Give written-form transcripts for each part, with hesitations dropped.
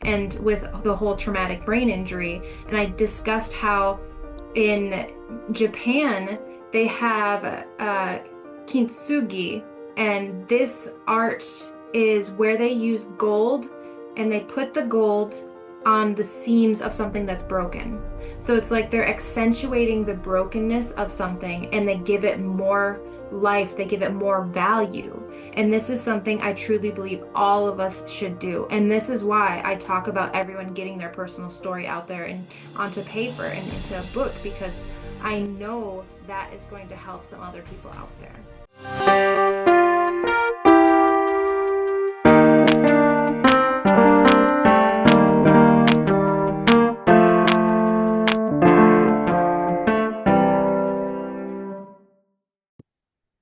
and with the whole traumatic brain injury. And I discussed how in Japan they have Kintsugi, and this art is where they use gold and they put the gold on the seams of something that's broken. So it's like they're accentuating the brokenness of something and they give it more life, they give it more value. And this is something I truly believe all of us should do. And this is why I talk about everyone getting their personal story out there and onto paper and into a book, because I know that is going to help some other people out there.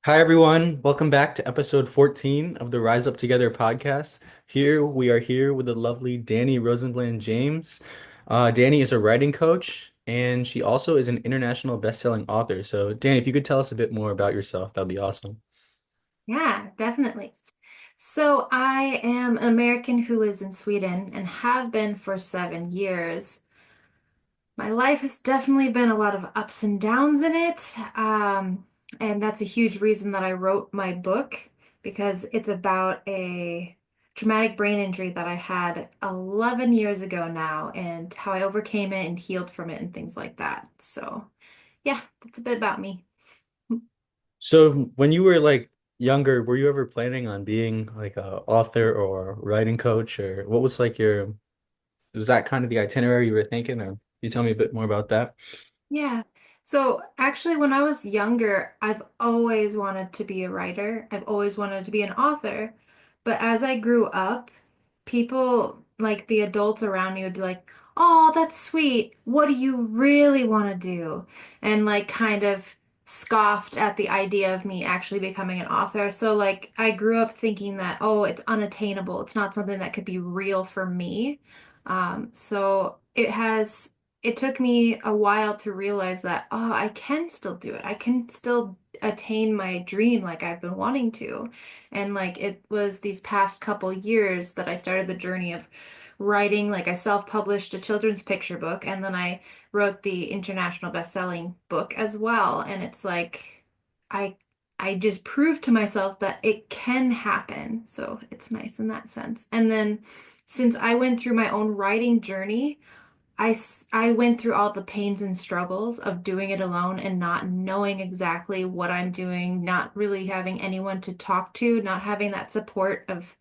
Hi, everyone. Welcome back to episode 14 of the Rise Up Together podcast. Here we are here with the lovely Dani Rosenblad and James. Dani is a writing coach and she also is an international best-selling author. So, Dani, if you could tell us a bit more about yourself, that'd be awesome. Yeah, definitely. So I am an American who lives in Sweden and have been for 7 years. My life has definitely been a lot of ups and downs in it. And that's a huge reason that I wrote my book, because it's about a traumatic brain injury that I had 11 years ago now and how I overcame it and healed from it and things like that. So, yeah, that's a bit about me. So, when you were like younger, were you ever planning on being like a author or writing coach, or what was like was that kind of the itinerary you were thinking, or can you tell me a bit more about that? Yeah. So actually, when I was younger, I've always wanted to be a writer. I've always wanted to be an author. But as I grew up, people, like the adults around me, would be like, "Oh, that's sweet. What do you really want to do?" And like kind of scoffed at the idea of me actually becoming an author. So like I grew up thinking that, oh, it's unattainable. It's not something that could be real for me. So it took me a while to realize that, oh, I can still do it. I can still attain my dream like I've been wanting to. And like it was these past couple years that I started the journey of writing. Like I self-published a children's picture book and then I wrote the international best-selling book as well. And it's like I I just proved to myself that it can happen. So it's nice in that sense. And then since I went through my own writing journey, I went through all the pains and struggles of doing it alone and not knowing exactly what I'm doing, not really having anyone to talk to, not having that support of,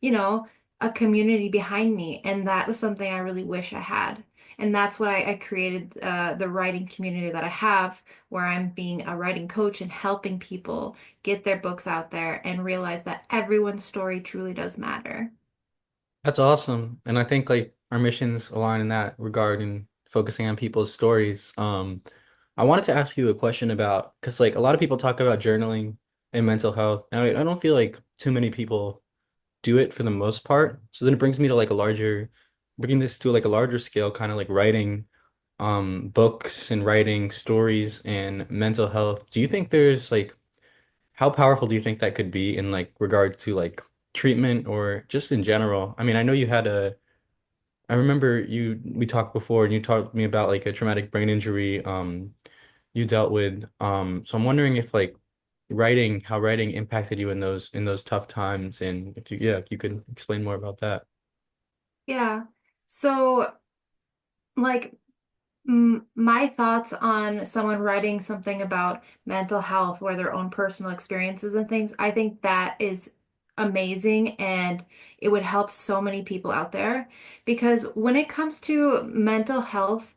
you know, a community behind me. And that was something I really wish I had. And that's why I created the writing community that I have, where I'm being a writing coach and helping people get their books out there and realize that everyone's story truly does matter. That's awesome. And I think like our missions align in that regard and focusing on people's stories. I wanted to ask you a question about, because like a lot of people talk about journaling and mental health, and I don't feel like too many people do it for the most part. So then it brings me to like bringing this to like a larger scale, kind of like writing books and writing stories and mental health. Do you think there's like how powerful do you think that could be in like regard to like treatment or just in general? I mean, I know you had I remember we talked before and you talked to me about like a traumatic brain injury you dealt with. So I'm wondering if like how writing impacted you in those tough times and if you could explain more about that. Yeah. So, like, my thoughts on someone writing something about mental health or their own personal experiences and things, I think that is amazing and it would help so many people out there. Because when it comes to mental health,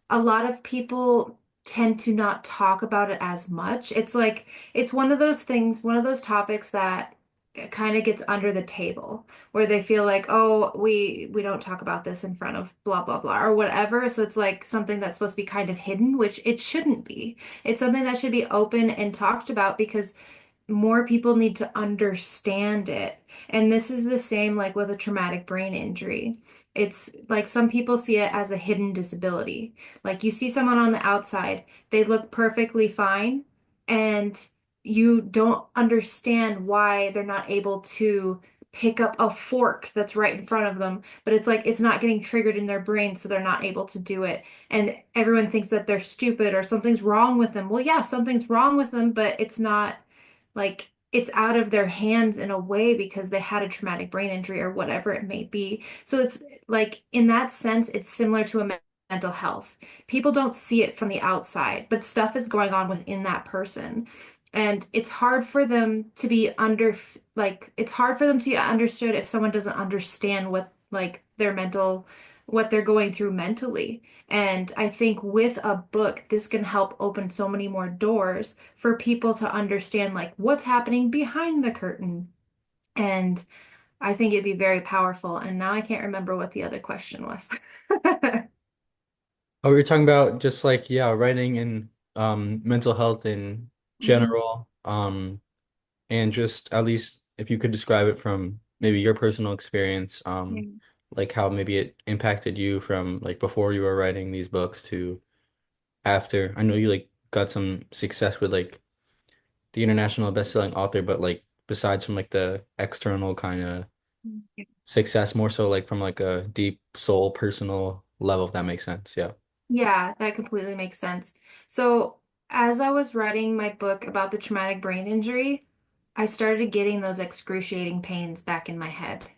a lot of people tend to not talk about it as much. It's like it's one of those things, one of those topics that kind of gets under the table where they feel like, oh, we don't talk about this in front of blah blah blah or whatever. So it's like something that's supposed to be kind of hidden, which it shouldn't be. It's something that should be open and talked about because more people need to understand it. And this is the same like with a traumatic brain injury. It's like some people see it as a hidden disability. Like you see someone on the outside, they look perfectly fine, and you don't understand why they're not able to pick up a fork that's right in front of them, but it's like it's not getting triggered in their brain, so they're not able to do it. And everyone thinks that they're stupid or something's wrong with them. Well, yeah, something's wrong with them, but it's not like it's out of their hands in a way because they had a traumatic brain injury or whatever it may be. So it's like in that sense, it's similar to a mental health. People don't see it from the outside, but stuff is going on within that person. And it's hard for them to be it's hard for them to be understood if someone doesn't understand what like their mental, what they're going through mentally. And I think with a book, this can help open so many more doors for people to understand like what's happening behind the curtain. And I think it'd be very powerful. And now I can't remember what the other question was. Oh, we were talking about just like, yeah, writing and mental health in Mhm. general. And just at least if you could describe it from maybe your personal experience, Yeah. like how maybe it impacted you from like before you were writing these books to after. I know you like got some success with like the international best-selling author, but like besides from like the external kind of success, more so like from like a deep soul personal level, if that makes sense. Yeah. Yeah, that completely makes sense. So, as I was writing my book about the traumatic brain injury, I started getting those excruciating pains back in my head.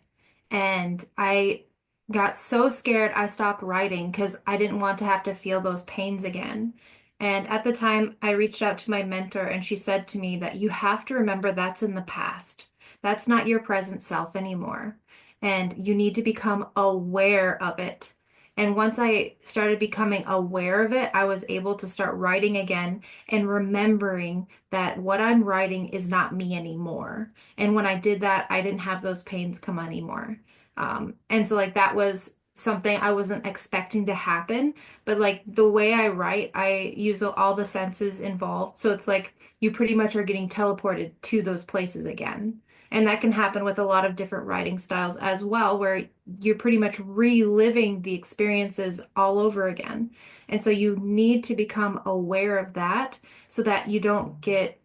And I got so scared I stopped writing because I didn't want to have to feel those pains again. And at the time, I reached out to my mentor and she said to me that you have to remember that's in the past. That's not your present self anymore. And you need to become aware of it. And once I started becoming aware of it, I was able to start writing again and remembering that what I'm writing is not me anymore. And when I did that, I didn't have those pains come anymore. And so like that was something I wasn't expecting to happen, but like the way I write, I use all the senses involved. So it's like you pretty much are getting teleported to those places again. And that can happen with a lot of different writing styles as well, where you're pretty much reliving the experiences all over again. And so you need to become aware of that so that you don't get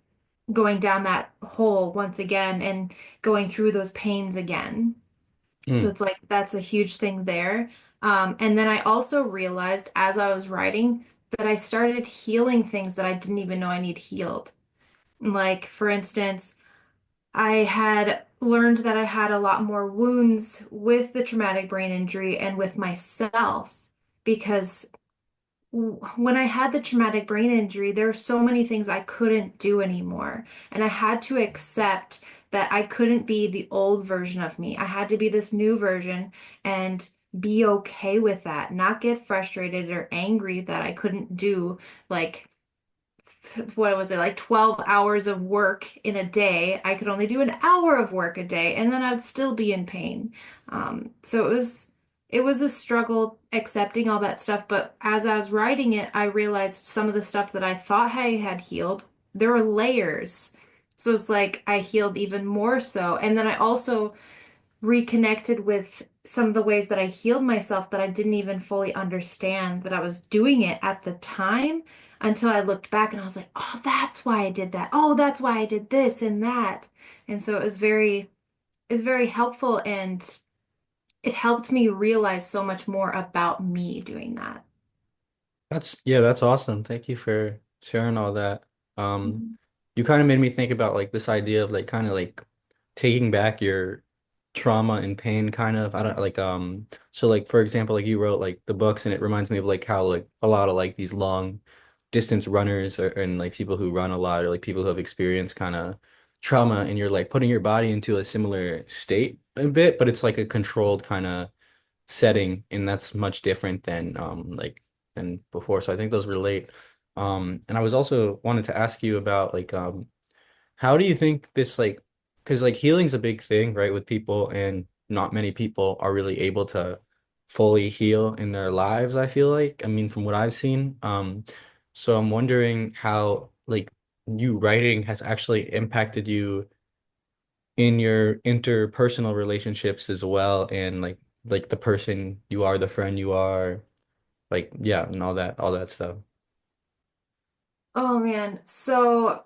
going down that hole once again and going through those pains again. So Mm. it's like that's a huge thing there. And then I also realized as I was writing that I started healing things that I didn't even know I need healed. Like, for instance, I had learned that I had a lot more wounds with the traumatic brain injury and with myself because when I had the traumatic brain injury, there were so many things I couldn't do anymore. And I had to accept that I couldn't be the old version of me. I had to be this new version and be okay with that, not get frustrated or angry that I couldn't do like what was it, like 12 hours of work in a day. I could only do an hour of work a day, and then I would still be in pain. So it was a struggle accepting all that stuff. But as I was writing it, I realized some of the stuff that I thought I had healed, there were layers. So it's like I healed even more so. And then I also reconnected with some of the ways that I healed myself that I didn't even fully understand that I was doing it at the time until I looked back and I was like, oh, that's why I did that. Oh, that's why I did this and that. And so it was very helpful and it helped me realize so much more about me doing that. That's yeah, that's awesome. Thank you for sharing all that. Um, Mhm. you kind of made me think about like this idea of like kind of like taking back your trauma and pain kind of. I don't like so like for example, like you wrote like the books and it reminds me of like how like a lot of like these long distance runners or and like people who run a lot or like people who have experienced kind of trauma and you're like putting your body into a similar state a bit, but it's like a controlled kind of setting, and that's much different than like than before. So I think those relate. And I was also wanted to ask you about like how do you think this like because like healing's a big thing, right, with people, and not many people are really able to fully heal in their lives, I feel like. I mean, from what I've seen. So I'm wondering how like you writing has actually impacted you in your interpersonal relationships as well, and like the person you are, the friend you are, like yeah, and all that stuff. Oh man. So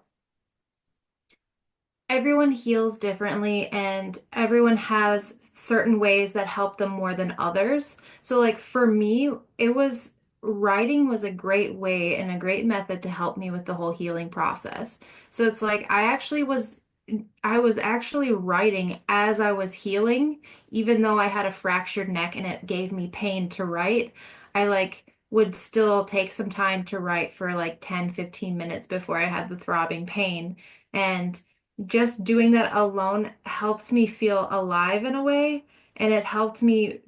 everyone heals differently and everyone has certain ways that help them more than others. So like for me, it was writing was a great way and a great method to help me with the whole healing process. So it's like I was actually writing as I was healing, even though I had a fractured neck and it gave me pain to write. I like would still take some time to write for like 10, 15 minutes before I had the throbbing pain. And just doing that alone helped me feel alive in a way, and it helped me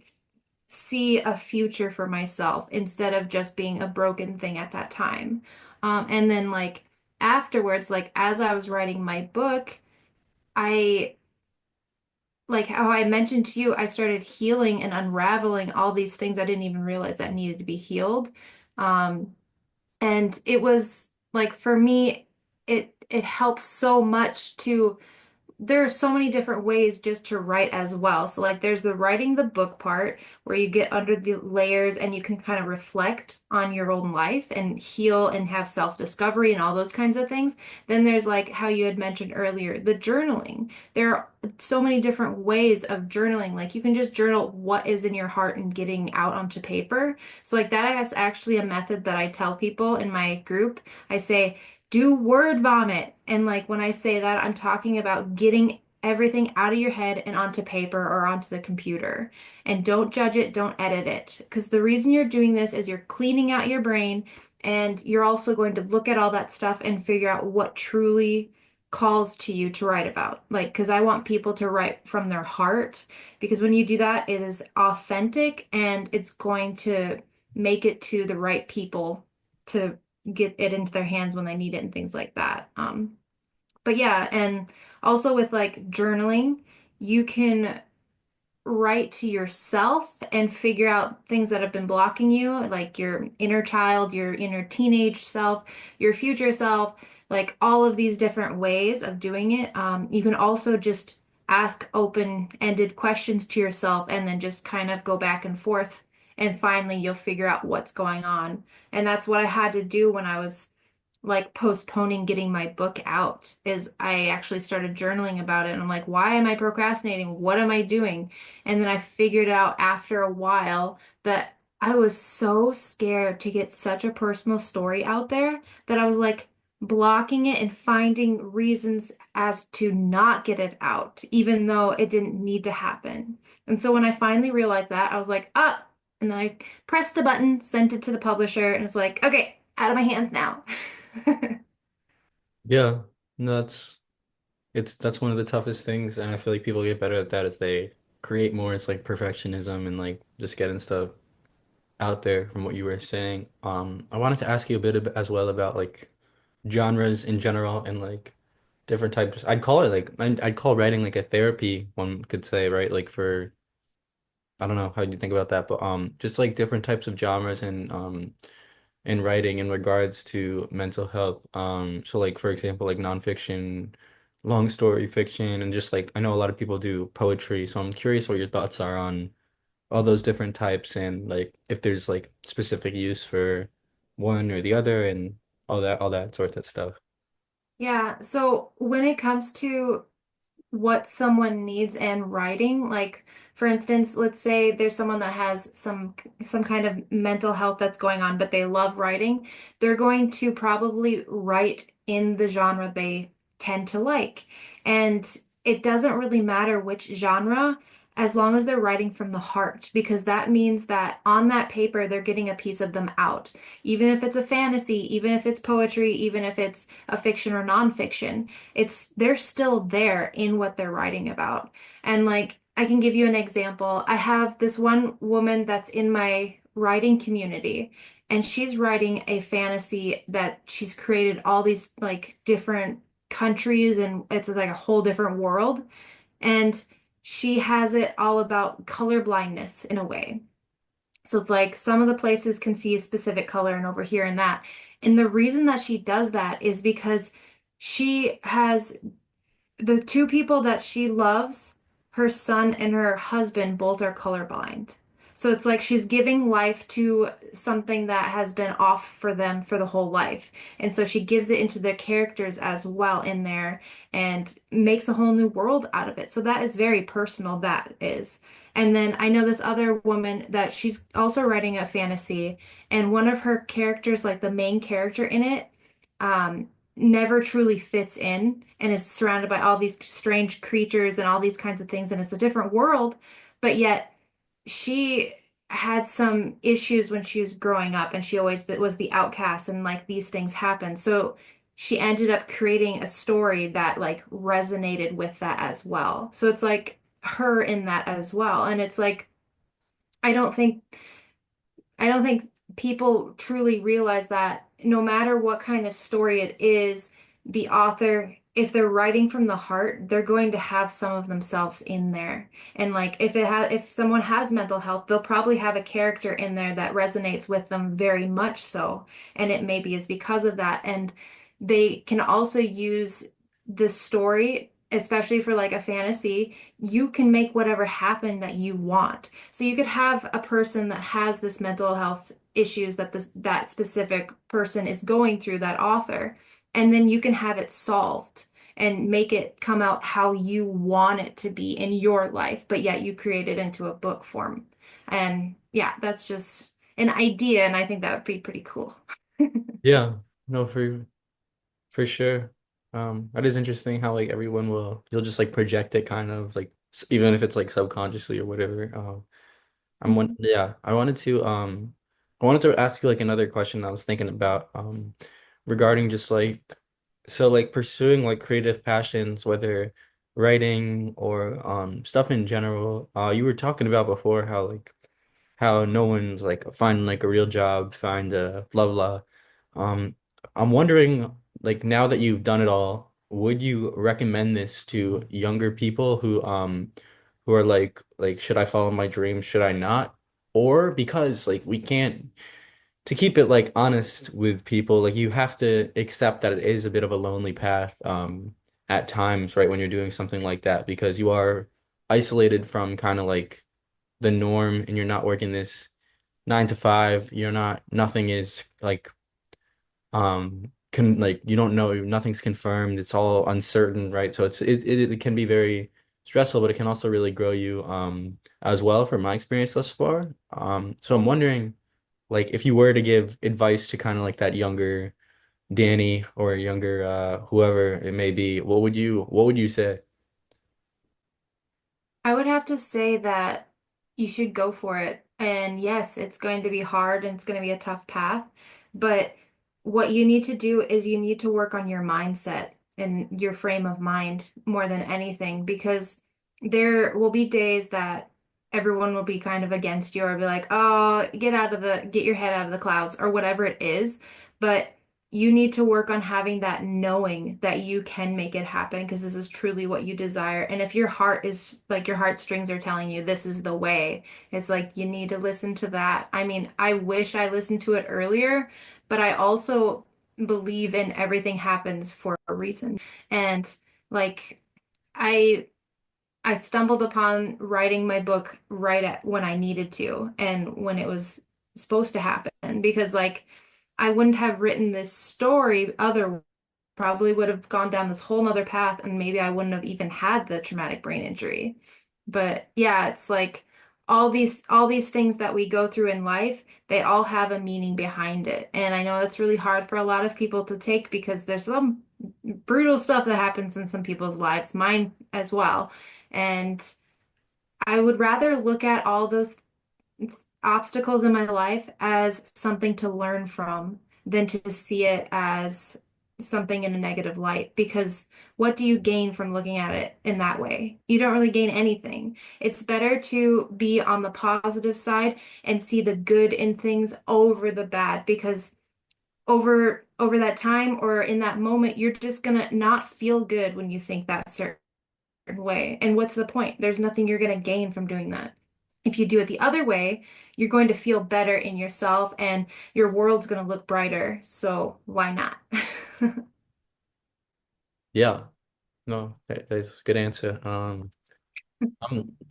see a future for myself instead of just being a broken thing at that time. And then like afterwards, like as I was writing my book, I like how I mentioned to you, I started healing and unraveling all these things I didn't even realize that needed to be healed. Um, and it was like for me, it helps so much to there are so many different ways just to write as well. So like there's the writing the book part where you get under the layers and you can kind of reflect on your own life and heal and have self-discovery and all those kinds of things. Then there's like how you had mentioned earlier, the journaling. There are so many different ways of journaling. Like you can just journal what is in your heart and getting out onto paper. So like that is actually a method that I tell people in my group. I say, do word vomit. And like when I say that, I'm talking about getting everything out of your head and onto paper or onto the computer. And don't judge it, don't edit it. Because the reason you're doing this is you're cleaning out your brain and you're also going to look at all that stuff and figure out what truly calls to you to write about. Like, because I want people to write from their heart. Because when you do that, it is authentic and it's going to make it to the right people to get it into their hands when they need it and things like that. But yeah, and also with like journaling, you can write to yourself and figure out things that have been blocking you, like your inner child, your inner teenage self, your future self, like all of these different ways of doing it. You can also just ask open-ended questions to yourself and then just kind of go back and forth. And finally, you'll figure out what's going on. And that's what I had to do when I was like postponing getting my book out is I actually started journaling about it and I'm like, why am I procrastinating? What am I doing? And then I figured out after a while that I was so scared to get such a personal story out there that I was like blocking it and finding reasons as to not get it out, even though it didn't need to happen. And so when I finally realized that, I was like, ah, and then I pressed the button, sent it to the publisher, and it's like, okay, out of my hands now. Yeah, no, that's one of the toughest things, and I feel like people get better at that as they create more. It's like perfectionism and like just getting stuff out there from what you were saying. I wanted to ask you a bit as well about like genres in general and like different types. I'd call it like I'd call writing like a therapy, one could say, right? Like for I don't know how you think about that, but just like different types of genres and in writing in regards to mental health. So like for example, like nonfiction, long story fiction, and just like I know a lot of people do poetry, so I'm curious what your thoughts are on all those different types and like if there's like specific use for one or the other and all that sorts of stuff. Yeah, so when it comes to what someone needs in writing. Like, for instance, let's say there's someone that has some kind of mental health that's going on, but they love writing. They're going to probably write in the genre they tend to like. And it doesn't really matter which genre, as long as they're writing from the heart, because that means that on that paper, they're getting a piece of them out. Even if it's a fantasy, even if it's poetry, even if it's a fiction or nonfiction, it's they're still there in what they're writing about. And like I can give you an example. I have this one woman that's in my writing community, and she's writing a fantasy that she's created all these like different countries, and it's like a whole different world. And she has it all about color blindness in a way. So it's like some of the places can see a specific color and over here and that. And the reason that she does that is because she has the two people that she loves, her son and her husband, both are colorblind. So it's like she's giving life to something that has been off for them for the whole life. And so she gives it into their characters as well in there and makes a whole new world out of it. So that is very personal, that is. And then I know this other woman that she's also writing a fantasy, and one of her characters, like the main character in it, never truly fits in and is surrounded by all these strange creatures and all these kinds of things, and it's a different world, but yet she had some issues when she was growing up and she always was the outcast and like these things happen. So she ended up creating a story that like resonated with that as well. So it's like her in that as well. And it's like I don't think I don't think people truly realize that no matter what kind of story it is, the author, if they're writing from the heart, they're going to have some of themselves in there. And like if someone has mental health, they'll probably have a character in there that resonates with them very much so. And it maybe is because of that. And they can also use the story, especially for like a fantasy, you can make whatever happen that you want. So you could have a person that has this mental health issues that that specific person is going through, that author, and then you can have it solved and make it come out how you want it to be in your life, but yet you create it into a book form. And yeah, that's just an idea, and I think that would be pretty cool. Yeah, no, for sure. That is interesting how like everyone you'll just like project it kind of like even if it's like subconsciously or whatever. Mhm. Yeah, I wanted to ask you like another question I was thinking about regarding just like so like pursuing like creative passions, whether writing or stuff in general. You were talking about before how no one's like finding like a real job, find a blah blah. Um, I'm wondering, like now that you've done it all, would you recommend this to younger people who are like should I follow my dreams, should I not? Or because like we can't to keep it like honest with people, like you have to accept that it is a bit of a lonely path at times, right, when you're doing something like that because you are isolated from kind of like the norm and you're not working this 9 to 5. You're not, nothing is like, can like, you don't know, nothing's confirmed. It's all uncertain, right? So it can be very stressful, but it can also really grow you, as well from my experience thus far. So I'm wondering, like, if you were to give advice to kind of like that younger Danny or younger, whoever it may be, what would you say? I would have to say that you should go for it. And yes, it's going to be hard and it's going to be a tough path. But what you need to do is you need to work on your mindset and your frame of mind more than anything, because there will be days that everyone will be kind of against you or be like, oh, get your head out of the clouds or whatever it is. But you need to work on having that knowing that you can make it happen because this is truly what you desire. And if your heart is like your heartstrings are telling you this is the way, it's like you need to listen to that. I mean, I wish I listened to it earlier, but I also believe in everything happens for a reason. And like I I stumbled upon writing my book right at when I needed to and when it was supposed to happen, because like I wouldn't have written this story other probably would have gone down this whole nother path and maybe I wouldn't have even had the traumatic brain injury. But yeah, it's like all these things that we go through in life, they all have a meaning behind it. And I know that's really hard for a lot of people to take because there's some brutal stuff that happens in some people's lives, mine as well. And I would rather look at all those obstacles in my life as something to learn from than to see it as something in a negative light. Because what do you gain from looking at it in that way? You don't really gain anything. It's better to be on the positive side and see the good in things over the bad, because over that time or in that moment, you're just gonna not feel good when you think that certain way. And what's the point? There's nothing you're going to gain from doing that. If you do it the other way, you're going to feel better in yourself and your world's going to look brighter. So why not? Yeah, no, that's a good answer.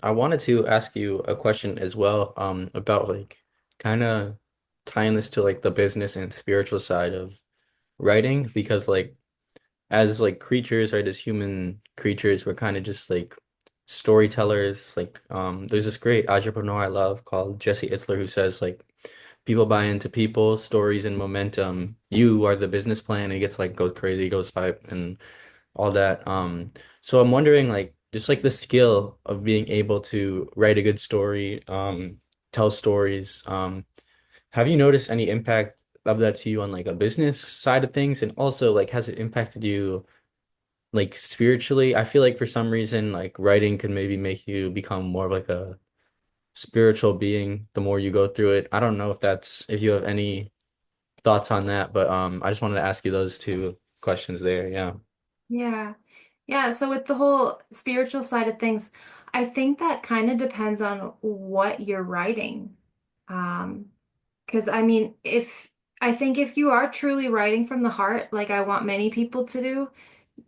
I wanted to ask you a question as well, about like kind of tying this to like the business and spiritual side of writing, because like as like creatures, right, as human creatures, we're kind of just like storytellers. Like, there's this great entrepreneur I love called Jesse Itzler who says like people buy into people, stories, and momentum. You are the business plan. And he gets like goes crazy, goes hype, and all that. So I'm wondering, like, just like the skill of being able to write a good story, tell stories. Have you noticed any impact of that to you on like a business side of things? And also, like, has it impacted you like spiritually? I feel like for some reason, like writing could maybe make you become more of like a spiritual being the more you go through it. I don't know if you have any thoughts on that, but I just wanted to ask you those two questions there. Yeah. Yeah. Yeah, so with the whole spiritual side of things, I think that kind of depends on what you're writing. Um, because I mean, if I think if you are truly writing from the heart, like I want many people to do,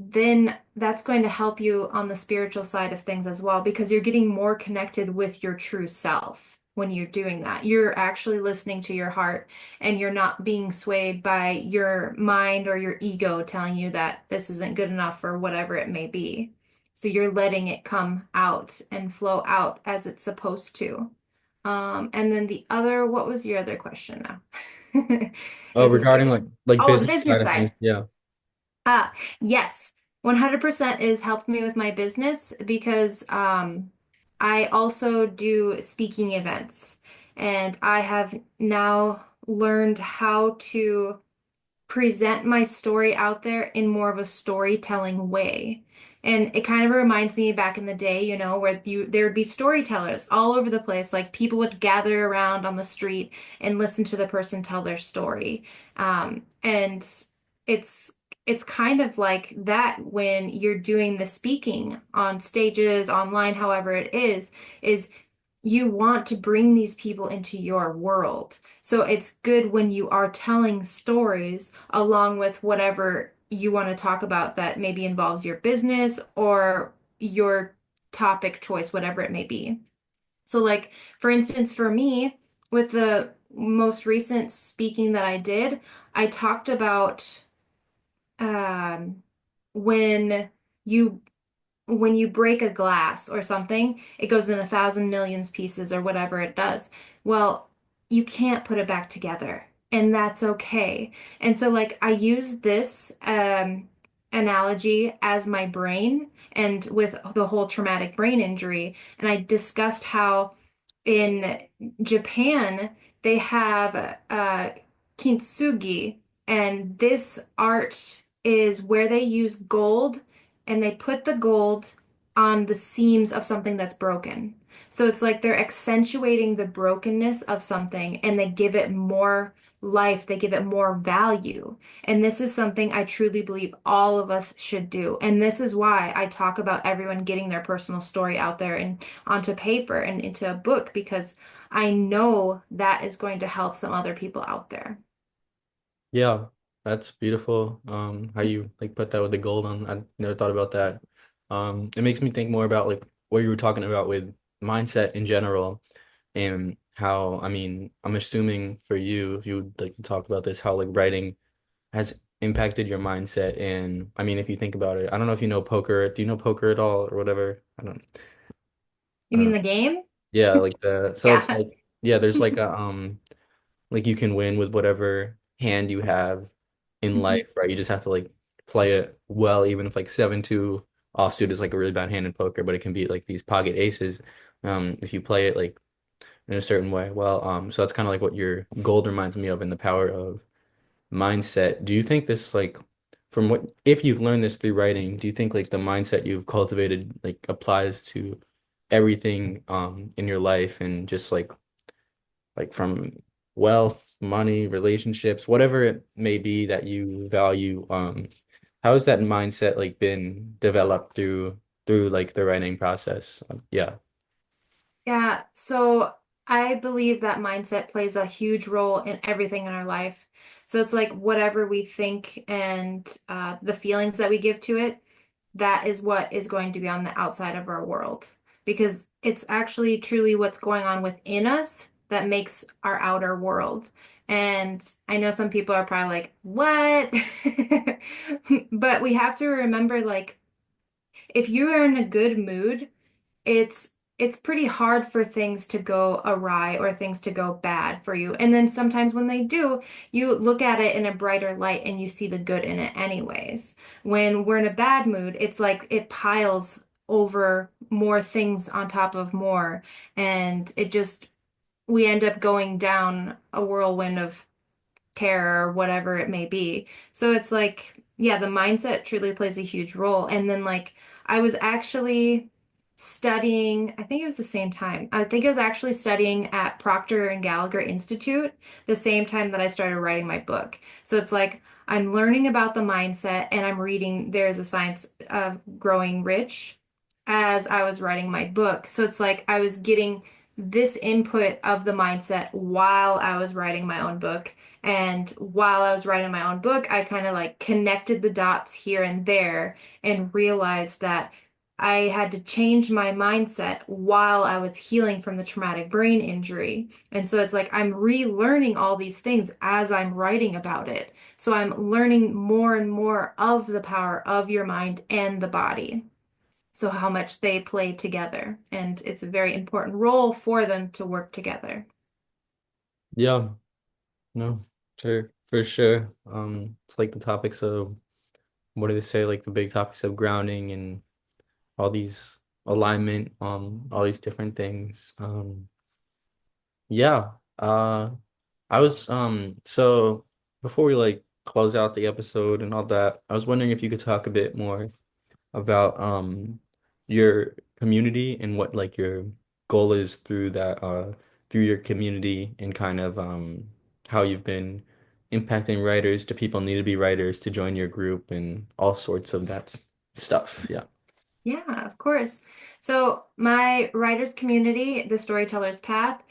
then that's going to help you on the spiritual side of things as well, because you're getting more connected with your true self when you're doing that. You're actually listening to your heart and you're not being swayed by your mind or your ego telling you that this isn't good enough or whatever it may be. So you're letting it come out and flow out as it's supposed to. And then the other, what was your other question now? It Oh, was a regarding spirit. like Oh, the business side business of things, side. yeah. Yes, 100% is helped me with my business because I also do speaking events and I have now learned how to present my story out there in more of a storytelling way. And it kind of reminds me back in the day, where there would be storytellers all over the place. Like people would gather around on the street and listen to the person tell their story. And it's it's kind of like that when you're doing the speaking on stages, online, however it is you want to bring these people into your world. So it's good when you are telling stories along with whatever you want to talk about that maybe involves your business or your topic choice, whatever it may be. So, like, for instance, for me, with the most recent speaking that I did, I talked about um, when you when you break a glass or something, it goes in 1,000 millions pieces or whatever it does. Well, you can't put it back together, and that's okay. And so, like, I use this analogy as my brain and with the whole traumatic brain injury, and I discussed how in Japan they have Kintsugi, and this art is where they use gold and they put the gold on the seams of something that's broken. So it's like they're accentuating the brokenness of something and they give it more life, they give it more value. And this is something I truly believe all of us should do. And this is why I talk about everyone getting their personal story out there and onto paper and into a book, because I know that is going to help some other people out there. Yeah, that's beautiful. How you like put that with the gold on. I never thought about that. It makes me think more about like what you were talking about with mindset in general and how, I mean, I'm assuming for you, if you would like to talk about this, how like writing has impacted your mindset. And I mean, if you think about it, I don't know if you know poker. Do you know poker at all or whatever? You I don't mean know. the game? Yeah, like so it's Yeah. like, yeah, there's like a like you can win with whatever hand you have in Mhm. life, right? You just have to like play it well, even if like 7-2 offsuit is like a really bad hand in poker, but it can be like these pocket aces, if you play it like in a certain way. Well, so that's kind of like what your gold reminds me of in the power of mindset. Do you think this like from what if you've learned this through writing, do you think like the mindset you've cultivated like applies to everything in your life and just like from wealth, money, relationships, whatever it may be that you value, how has that mindset like been developed through like the writing process? Yeah. Yeah, so I believe that mindset plays a huge role in everything in our life. So it's like whatever we think and the feelings that we give to it, that is what is going to be on the outside of our world. because it's actually truly what's going on within us that makes our outer world. And I know some people are probably like, what? But we have to remember, like, if you are in a good mood, it's pretty hard for things to go awry or things to go bad for you. And then sometimes when they do, you look at it in a brighter light and you see the good in it anyways. When we're in a bad mood, it's like it piles over more things on top of more, and it just we end up going down a whirlwind of terror or whatever it may be. So it's like, yeah, the mindset truly plays a huge role. And then like I was actually studying, I think it was the same time. I think I was actually studying at Procter and Gallagher Institute the same time that I started writing my book. So it's like I'm learning about the mindset and I'm reading There's a Science of Growing Rich as I was writing my book. So it's like I was getting this input of the mindset while I was writing my own book. And while I was writing my own book, I kind of like connected the dots here and there and realized that I had to change my mindset while I was healing from the traumatic brain injury. And so it's like I'm relearning all these things as I'm writing about it. So I'm learning more and more of the power of your mind and the body. So how much they play together. And it's a very important role for them to work together. Yeah, no, for sure. It's like the topics of what do they say, like the big topics of grounding and all these alignment, all these different things. Yeah. I was so before we like close out the episode and all that, I was wondering if you could talk a bit more about your community and what like your goal is through that through your community and kind of how you've been impacting writers. Do people need to be writers to join your group and all sorts of stuff? Yeah. Yeah, of course. So my writers community, the Storyteller's Path,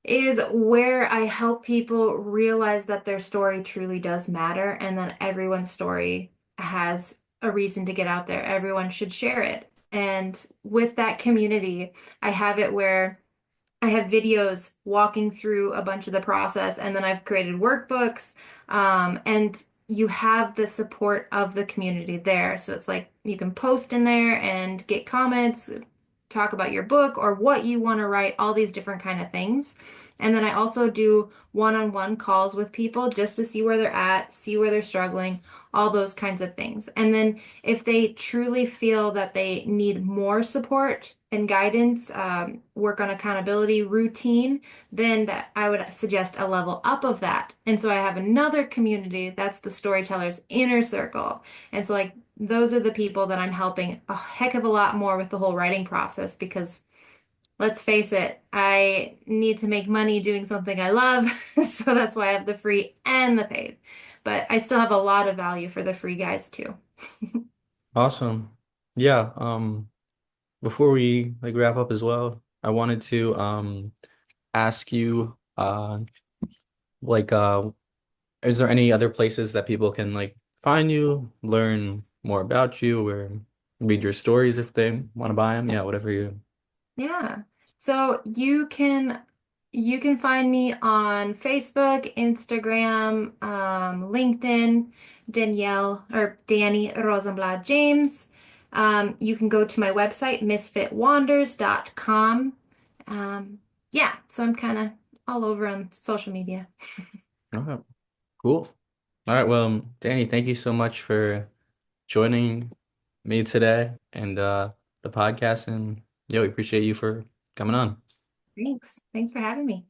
is where I help people realize that their story truly does matter and that everyone's story has a reason to get out there. Everyone should share it. And with that community, I have it where I have videos walking through a bunch of the process, and then I've created workbooks. And you have the support of the community there. So it's like you can post in there and get comments, talk about your book or what you want to write, all these different kind of things. And then I also do one-on-one calls with people just to see where they're at, see where they're struggling, all those kinds of things. And then if they truly feel that they need more support and guidance, work on accountability, routine, then that I would suggest a level up of that. And so I have another community that's the Storytellers Inner Circle. And so like those are the people that I'm helping a heck of a lot more with the whole writing process because let's face it, I need to make money doing something I love. So that's why I have the free and the paid. But I still have a lot of value for the free guys too. Awesome. Yeah. Before we like wrap up as well, I wanted to ask you like is there any other places that people can like find you, learn more about you, or read your stories if they want to buy them? Yeah, whatever you. Yeah. So you can find me on Facebook, Instagram, LinkedIn, Danielle or Dani Rosenblad James. You can go to my website, misfitwanders.com. Um, yeah, so I'm kind of all over on social media. Okay, cool. All right, well, Danny, thank you so much for joining me today and the podcast, and yeah, we appreciate you for coming on. Thanks. Thanks for having me.